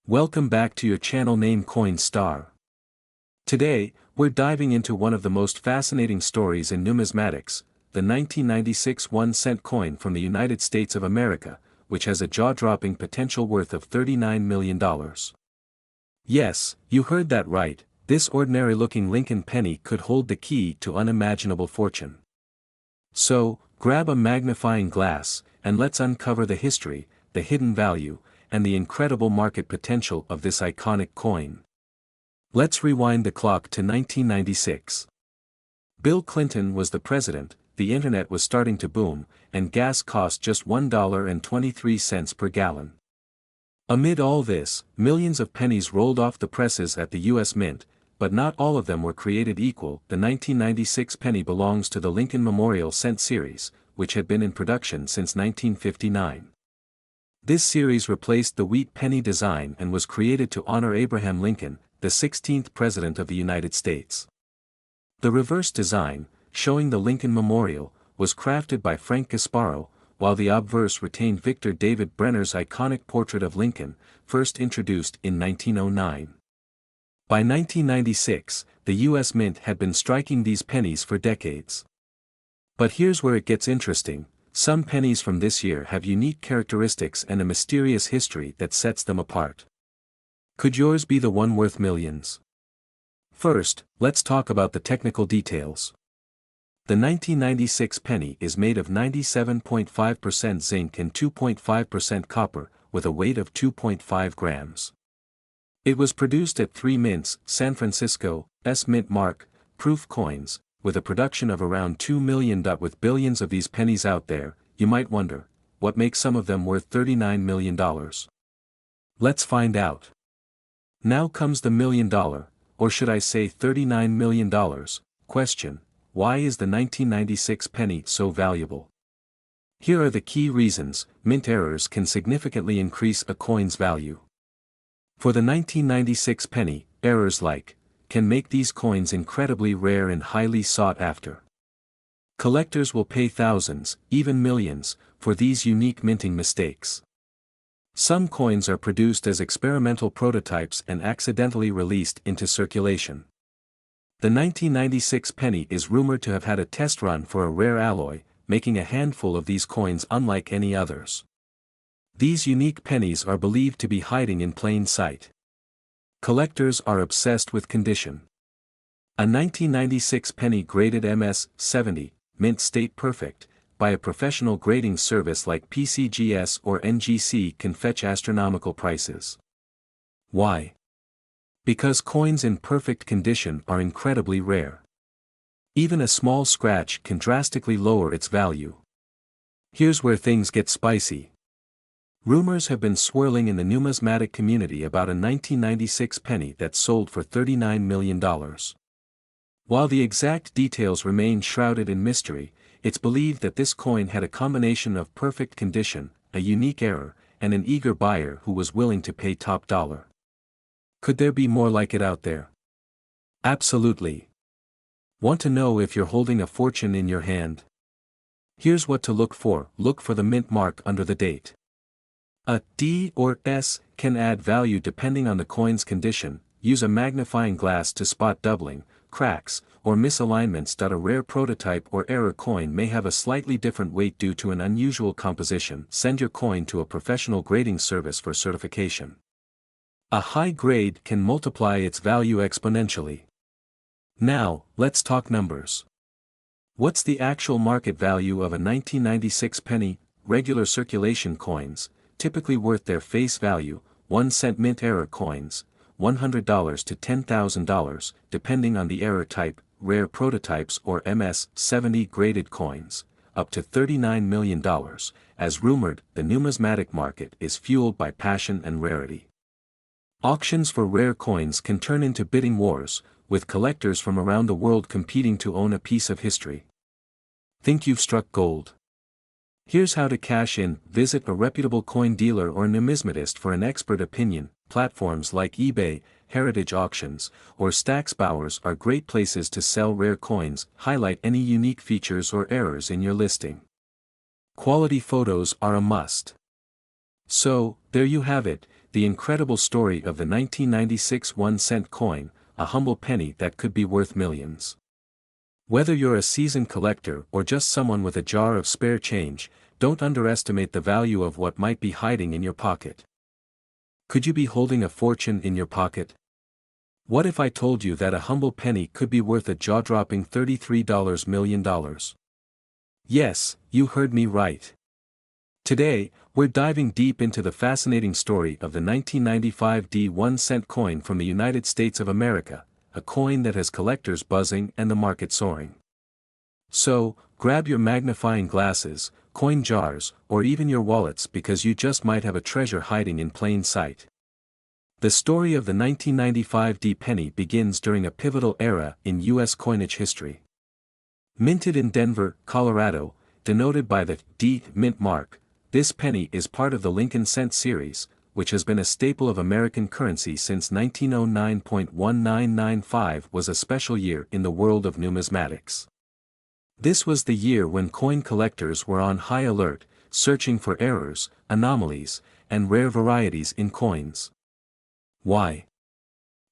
Welcome back to your channel name Coin Star. Today, we're diving into one of the most fascinating stories in numismatics, the 1996 1-cent coin from the United States of America, which has a jaw-dropping potential worth of $39 million. Yes, you heard that right, this ordinary-looking Lincoln penny could hold the key to unimaginable fortune. So, grab a magnifying glass, and let's uncover the history, the hidden value, and the incredible market potential of this iconic coin. Let's rewind the clock to 1996. Bill Clinton was the president, the internet was starting to boom, and gas cost just $1.23 per gallon. Amid all this, millions of pennies rolled off the presses at the U.S. Mint, but not all of them were created equal. The 1996 penny belongs to the Lincoln Memorial Cent series, which had been in production since 1959. This series replaced the wheat penny design and was created to honor Abraham Lincoln, the 16th President of the United States. The reverse design, showing the Lincoln Memorial, was crafted by Frank Gasparo, while the obverse retained Victor David Brenner's iconic portrait of Lincoln, first introduced in 1909. By 1996, the U.S. Mint had been striking these pennies for decades. But here's where it gets interesting. Some pennies from this year have unique characteristics and a mysterious history that sets them apart. Could yours be the one worth millions? First, let's talk about the technical details. The 1996 penny is made of 97.5% zinc and 2.5% copper, with a weight of 2.5 grams. It was produced at 3 mints, San Francisco, S. Mint Mark, proof coins, with a production of around 2 million. With billions of these pennies out there, you might wonder, what makes some of them worth $39 million? Let's find out. Now comes the $1 million, or should I say $39 million, question: why is the 1996 penny so valuable? Here are the key reasons. Mint errors can significantly increase a coin's value. For the 1996 penny, errors like can make these coins incredibly rare and highly sought after. Collectors will pay thousands, even millions, for these unique minting mistakes. Some coins are produced as experimental prototypes and accidentally released into circulation. The 1996 penny is rumored to have had a test run for a rare alloy, making a handful of these coins unlike any others. These unique pennies are believed to be hiding in plain sight. Collectors are obsessed with condition. A 1996 penny graded MS-70, mint state perfect, by a professional grading service like PCGS or NGC can fetch astronomical prices. Why? Because coins in perfect condition are incredibly rare. Even a small scratch can drastically lower its value. Here's where things get spicy. Rumors have been swirling in the numismatic community about a 1996 penny that sold for $39 million. While the exact details remain shrouded in mystery, it's believed that this coin had a combination of perfect condition, a unique error, and an eager buyer who was willing to pay top dollar. Could there be more like it out there? Absolutely. Want to know if you're holding a fortune in your hand? Here's what to look for. Look for the mint mark under the date. A D or S can add value depending on the coin's condition. Use a magnifying glass to spot doubling, cracks, or misalignments. A rare prototype or error coin may have a slightly different weight due to an unusual composition. Send your coin to a professional grading service for certification. A high grade can multiply its value exponentially. Now, let's talk numbers. What's the actual market value of a 1996 penny? Regular circulation coins, typically worth their face value, 1-cent mint error coins, $100 to $10,000, depending on the error type. Rare prototypes or MS-70 graded coins, up to $39 million. As rumored, the numismatic market is fueled by passion and rarity. Auctions for rare coins can turn into bidding wars, with collectors from around the world competing to own a piece of history. Think you've struck gold? Here's how to cash in. Visit a reputable coin dealer or numismatist for an expert opinion. Platforms like eBay, Heritage Auctions, or Stacksbowers are great places to sell rare coins. Highlight any unique features or errors in your listing. Quality photos are a must. So, there you have it, the incredible story of the 1996 1-cent coin, a humble penny that could be worth millions. Whether you're a seasoned collector or just someone with a jar of spare change, don't underestimate the value of what might be hiding in your pocket. Could you be holding a fortune in your pocket? What if I told you that a humble penny could be worth a jaw-dropping $33 million? Yes, you heard me right. Today, we're diving deep into the fascinating story of the 1995 1-cent coin from the United States of America, a coin that has collectors buzzing and the market soaring. So, grab your magnifying glasses, coin jars, or even your wallets because you just might have a treasure hiding in plain sight. The story of the 1995 penny begins during a pivotal era in U.S. coinage history. Minted in Denver, Colorado, denoted by the D mint mark, this penny is part of the Lincoln cent series, which has been a staple of American currency since 1909. 1995 was a special year in the world of numismatics. This was the year when coin collectors were on high alert, searching for errors, anomalies, and rare varieties in coins. Why?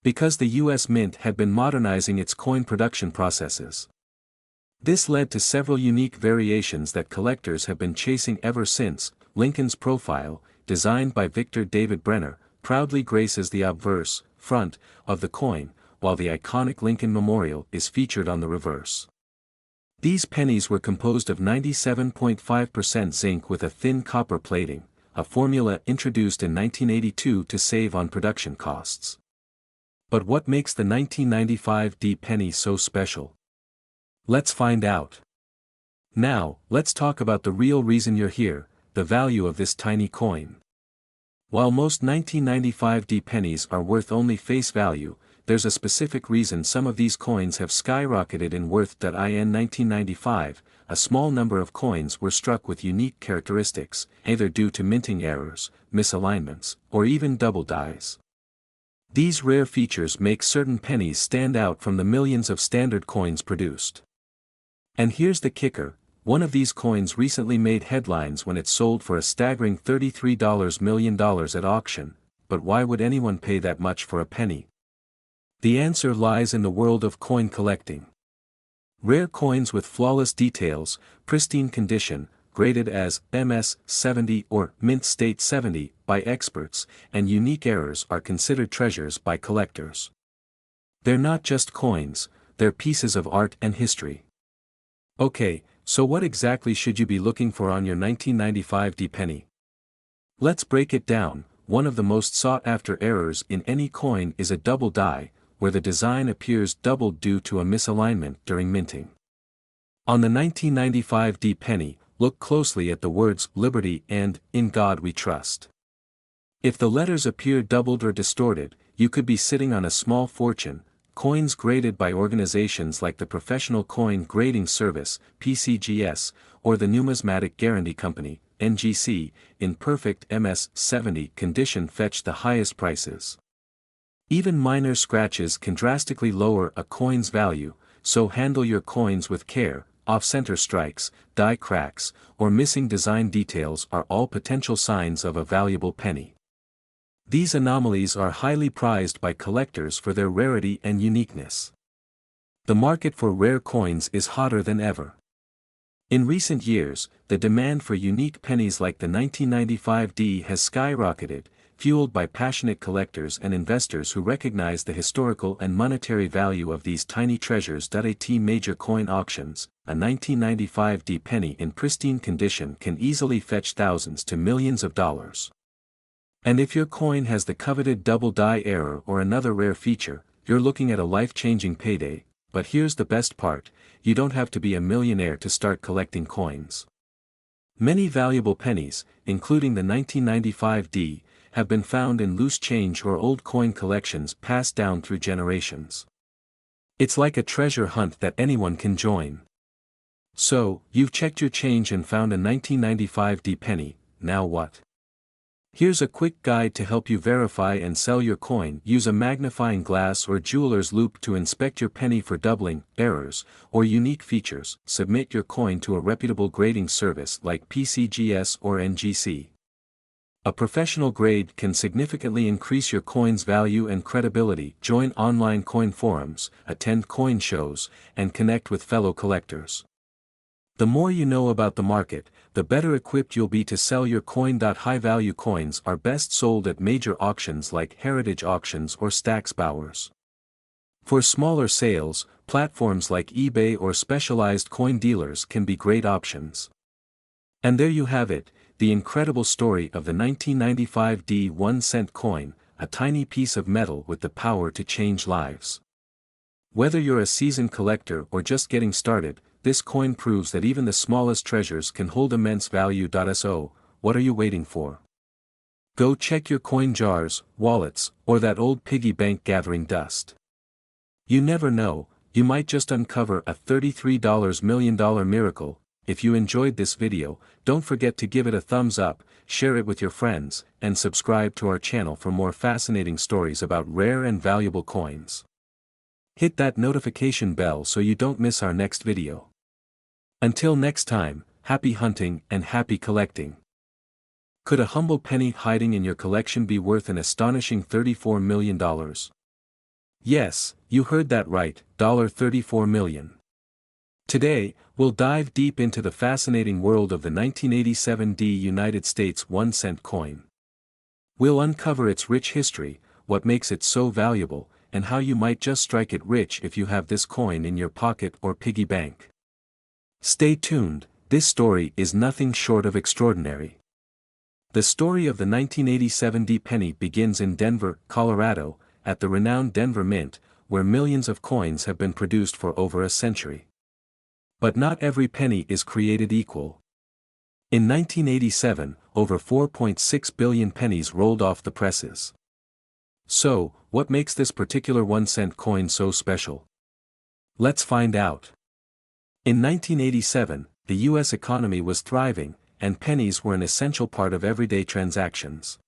Because the U.S. Mint had been modernizing its coin production processes. This led to several unique variations that collectors have been chasing ever since. Lincoln's profile, designed by Victor David Brenner, proudly graces the obverse, front, of the coin, while the iconic Lincoln Memorial is featured on the reverse. These pennies were composed of 97.5% zinc with a thin copper plating, a formula introduced in 1982 to save on production costs. But what makes the 1995 penny so special? Let's find out. Now, let's talk about the real reason you're here, the value of this tiny coin. While most 1995 pennies are worth only face value, there's a specific reason some of these coins have skyrocketed in worth. In 1995, a small number of coins were struck with unique characteristics, either due to minting errors, misalignments, or even double dies. These rare features make certain pennies stand out from the millions of standard coins produced. And here's the kicker, one of these coins recently made headlines when it sold for a staggering $33 million at auction, but why would anyone pay that much for a penny? The answer lies in the world of coin collecting. Rare coins with flawless details, pristine condition, graded as MS 70 or Mint State 70 by experts, and unique errors are considered treasures by collectors. They're not just coins, they're pieces of art and history. Okay, so what exactly should you be looking for on your 1995 penny? Let's break it down. One of the most sought-after errors in any coin is a double die, where the design appears doubled due to a misalignment during minting. On the 1995 penny, look closely at the words Liberty and In God We Trust. If the letters appear doubled or distorted, you could be sitting on a small fortune. Coins graded by organizations like the Professional Coin Grading Service, PCGS, or the Numismatic Guarantee Company, NGC, in perfect MS 70 condition fetch the highest prices. Even minor scratches can drastically lower a coin's value, so handle your coins with care. Off-center strikes, die cracks, or missing design details are all potential signs of a valuable penny. These anomalies are highly prized by collectors for their rarity and uniqueness. The market for rare coins is hotter than ever. In recent years, the demand for unique pennies like the 1995 has skyrocketed, fueled by passionate collectors and investors who recognize the historical and monetary value of these tiny treasures. At major coin auctions, a 1995 penny in pristine condition can easily fetch thousands to millions of dollars. And if your coin has the coveted double die error or another rare feature, you're looking at a life-changing payday. But here's the best part, you don't have to be a millionaire to start collecting coins. Many valuable pennies, including the 1995 have been found in loose change or old coin collections passed down through generations. It's like a treasure hunt that anyone can join. So, you've checked your change and found a 1995 penny, now what? Here's a quick guide to help you verify and sell your coin. Use a magnifying glass or jeweler's loupe to inspect your penny for doubling, errors, or unique features. Submit your coin to a reputable grading service like PCGS or NGC. A professional grade can significantly increase your coin's value and credibility. Join online coin forums, attend coin shows, and connect with fellow collectors. The more you know about the market, the better equipped you'll be to sell your coin. High-value coins are best sold at major auctions like heritage auctions or Stax Bowers. For smaller sales, platforms like eBay or specialized coin dealers can be great options. And there you have it, the incredible story of the 1995 1-cent coin, a tiny piece of metal with the power to change lives. Whether you're a seasoned collector or just getting started, this coin proves that even the smallest treasures can hold immense value. So, what are you waiting for? Go check your coin jars, wallets, or that old piggy bank gathering dust. You never know, you might just uncover a $33 million miracle. If you enjoyed this video, don't forget to give it a thumbs up, share it with your friends, and subscribe to our channel for more fascinating stories about rare and valuable coins. Hit that notification bell so you don't miss our next video. Until next time, happy hunting and happy collecting. Could a humble penny hiding in your collection be worth an astonishing $34 million? Yes, you heard that right, $34 million. Today, we'll dive deep into the fascinating world of the 1987 United States 1-cent coin. We'll uncover its rich history, what makes it so valuable, and how you might just strike it rich if you have this coin in your pocket or piggy bank. Stay tuned, this story is nothing short of extraordinary. The story of the 1987 penny begins in Denver, Colorado, at the renowned Denver Mint, where millions of coins have been produced for over a century. But not every penny is created equal. In 1987, over 4.6 billion pennies rolled off the presses. So, what makes this particular 1-cent coin so special? Let's find out. In 1987, the U.S. economy was thriving, and pennies were an essential part of everyday transactions.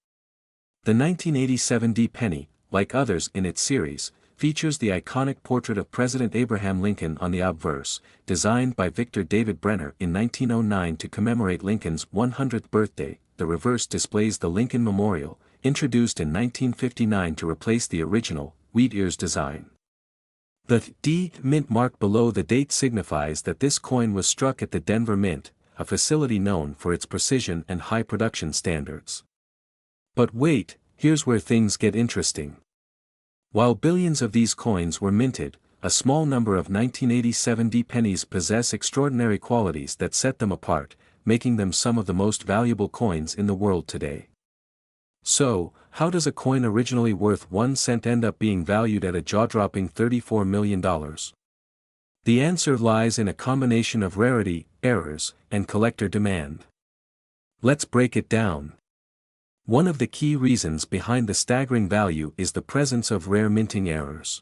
The 1987 penny, like others in its series, features the iconic portrait of President Abraham Lincoln on the obverse, designed by Victor David Brenner in 1909 to commemorate Lincoln's 100th birthday. The reverse displays the Lincoln Memorial, introduced in 1959 to replace the original, wheat ears design. The D Mint mark below the date signifies that this coin was struck at the Denver Mint, a facility known for its precision and high production standards. But wait, here's where things get interesting. While billions of these coins were minted, a small number of 1987 pennies possess extraordinary qualities that set them apart, making them some of the most valuable coins in the world today. So, how does a coin originally worth 1 cent end up being valued at a jaw-dropping $34 million? The answer lies in a combination of rarity, errors, and collector demand. Let's break it down. One of the key reasons behind the staggering value is the presence of rare minting errors.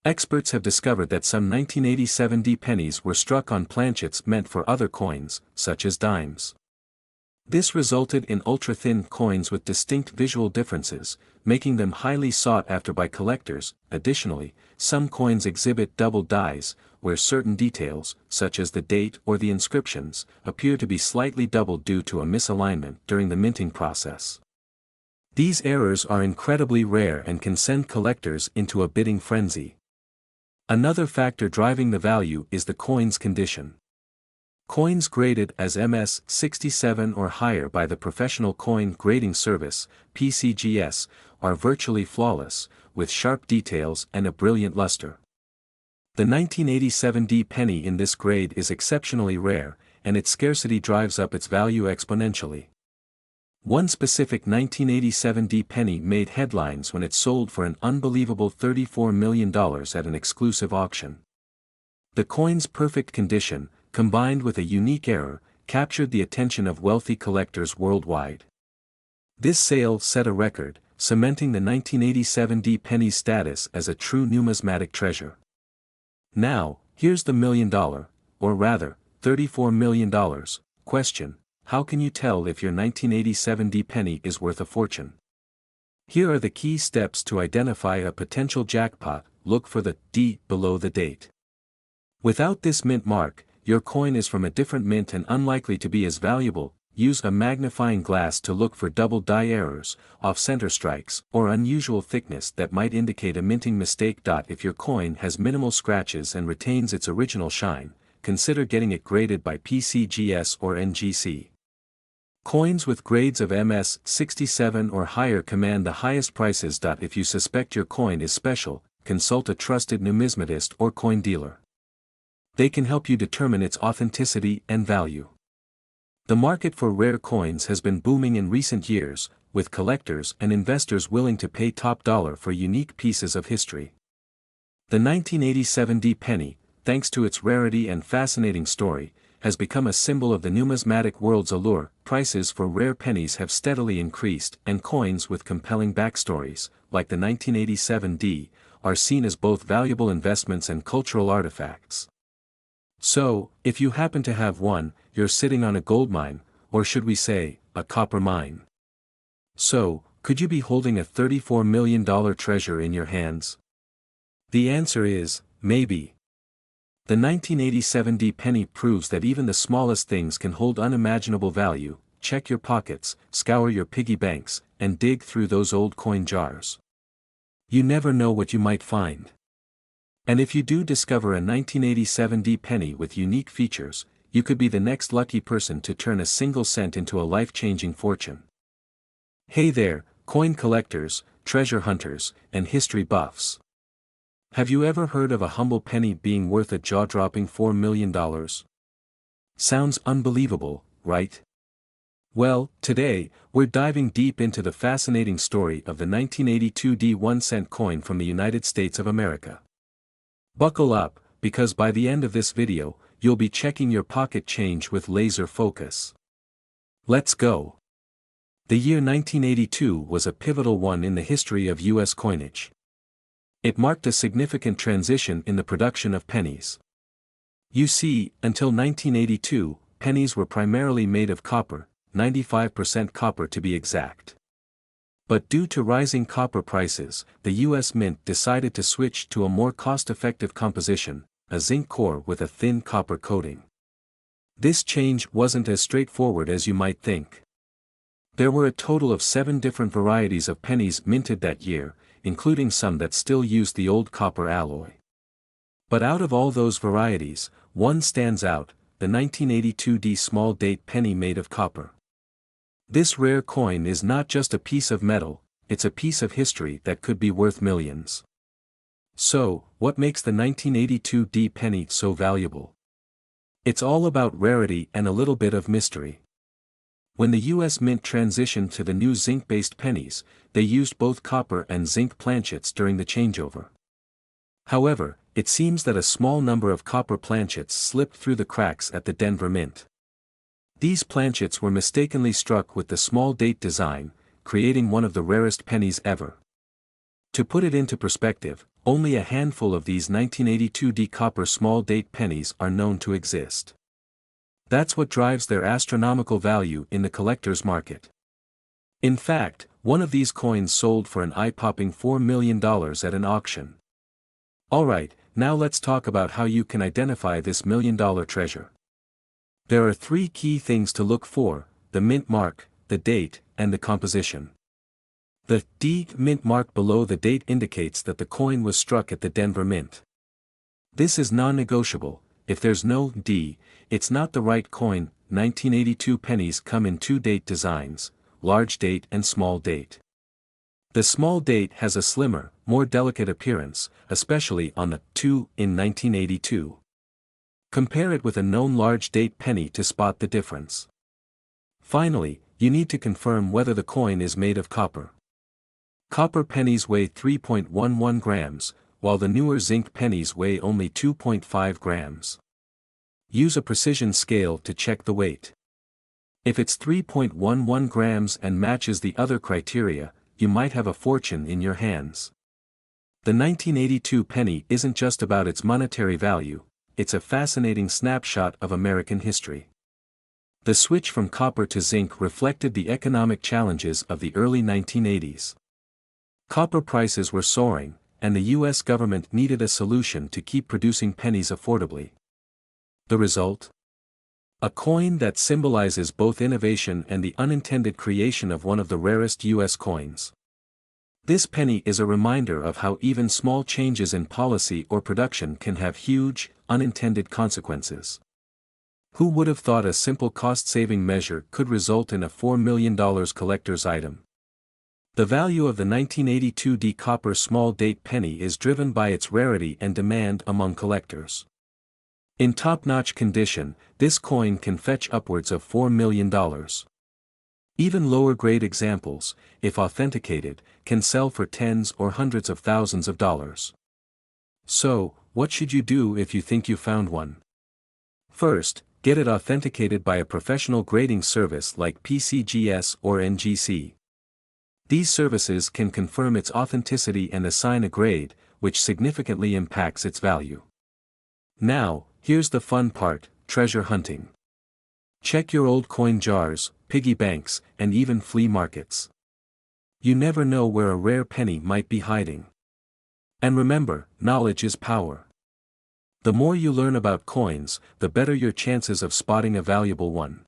Experts have discovered that some 1987 pennies were struck on planchets meant for other coins, such as dimes. This resulted in ultra-thin coins with distinct visual differences, making them highly sought after by collectors. Additionally, some coins exhibit double dies, where certain details, such as the date or the inscriptions, appear to be slightly doubled due to a misalignment during the minting process. These errors are incredibly rare and can send collectors into a bidding frenzy. Another factor driving the value is the coin's condition. Coins graded as MS 67 or higher by the Professional Coin Grading Service, PCGS, are virtually flawless, with sharp details and a brilliant luster. The 1987 penny in this grade is exceptionally rare, and its scarcity drives up its value exponentially. One specific 1987 penny made headlines when it sold for an unbelievable $34 million at an exclusive auction. The coin's perfect condition, combined with a unique error, captured the attention of wealthy collectors worldwide. This sale set a record, cementing the 1987 penny's status as a true numismatic treasure. Now, here's the million-dollar, or rather, $34 million, question: how can you tell if your 1987 penny is worth a fortune? Here are the key steps to identify a potential jackpot. Look for the D below the date. Without this mint mark, your coin is from a different mint and unlikely to be as valuable. use a magnifying glass to look for double die errors, off-center strikes, or unusual thickness that might indicate a minting mistake. If your coin has minimal scratches and retains its original shine, consider getting it graded by PCGS or NGC. Coins with grades of MS 67 or higher command the highest prices. If you suspect your coin is special, consult a trusted numismatist or coin dealer. They can help you determine its authenticity and value. The market for rare coins has been booming in recent years, with collectors and investors willing to pay top dollar for unique pieces of history. The 1987 D penny, thanks to its rarity and fascinating story, has become a symbol of the numismatic world's allure. Prices for rare pennies have steadily increased, and coins with compelling backstories, like the 1987 D, are seen as both valuable investments and cultural artifacts. So, if you happen to have one, you're sitting on a gold mine, or should we say, a copper mine. So, could you be holding a $34 million treasure in your hands? The answer is, maybe. The 1987 D penny proves that even the smallest things can hold unimaginable value. Check your pockets, scour your piggy banks, and dig through those old coin jars. You never know what you might find. And if you do discover a 1987 D penny with unique features, you could be the next lucky person to turn a single cent into a life-changing fortune. Hey there, coin collectors, treasure hunters, and history buffs. Have you ever heard of a humble penny being worth a jaw-dropping $4 million? Sounds unbelievable, right? Well, today, we're diving deep into the fascinating story of the 1982 D 1-cent coin from the United States of America. Buckle up, because by the end of this video, you'll be checking your pocket change with laser focus. Let's go. The year 1982 was a pivotal one in the history of U.S. coinage. It marked a significant transition in the production of pennies. You see, until 1982, pennies were primarily made of copper, 95% copper to be exact. But due to rising copper prices, the U.S. Mint decided to switch to a more cost-effective composition, a zinc core with a thin copper coating. This change wasn't as straightforward as you might think. There were a total of 7 different varieties of pennies minted that year, including some that still used the old copper alloy. But out of all those varieties, one stands out, the 1982 D small date penny made of copper. This rare coin is not just a piece of metal, it's a piece of history that could be worth millions. So, what makes the 1982 D penny so valuable? It's all about rarity and a little bit of mystery. When the U.S. Mint transitioned to the new zinc-based pennies, they used both copper and zinc planchets during the changeover. However, it seems that a small number of copper planchets slipped through the cracks at the Denver Mint. These planchets were mistakenly struck with the small date design, creating one of the rarest pennies ever. To put it into perspective, only a handful of these 1982 D copper small date pennies are known to exist. That's what drives their astronomical value in the collector's market. In fact, one of these coins sold for an eye-popping $4 million at an auction. Alright, now let's talk about how you can identify this million-dollar treasure. There are 3 key things to look for: the mint mark, the date, and the composition. The D mint mark below the date indicates that the coin was struck at the Denver Mint. This is non-negotiable. If there's no D, it's not the right coin. 1982 pennies come in 2 date designs, large date and small date. The small date has a slimmer, more delicate appearance, especially on the 2 in 1982. Compare it with a known large date penny to spot the difference. Finally, you need to confirm whether the coin is made of copper. Copper pennies weigh 3.11 grams, while the newer zinc pennies weigh only 2.5 grams. Use a precision scale to check the weight. If it's 3.11 grams and matches the other criteria, you might have a fortune in your hands. The 1982 penny isn't just about its monetary value, it's a fascinating snapshot of American history. The switch from copper to zinc reflected the economic challenges of the early 1980s. Copper prices were soaring, and the U.S. government needed a solution to keep producing pennies affordably. The result? A coin that symbolizes both innovation and the unintended creation of one of the rarest U.S. coins. This penny is a reminder of how even small changes in policy or production can have huge, unintended consequences. Who would have thought a simple cost-saving measure could result in a $4 million collector's item? The value of the 1982 D copper small date penny is driven by its rarity and demand among collectors. In top-notch condition, this coin can fetch upwards of $4 million. Even lower-grade examples, if authenticated, can sell for tens or hundreds of thousands of dollars. So, what should you do if you think you found one? First, get it authenticated by a professional grading service like PCGS or NGC. These services can confirm its authenticity and assign a grade, which significantly impacts its value. Now, here's the fun part: treasure hunting. Check your old coin jars, piggy banks, and even flea markets. You never know where a rare penny might be hiding. And remember, knowledge is power. The more you learn about coins, the better your chances of spotting a valuable one.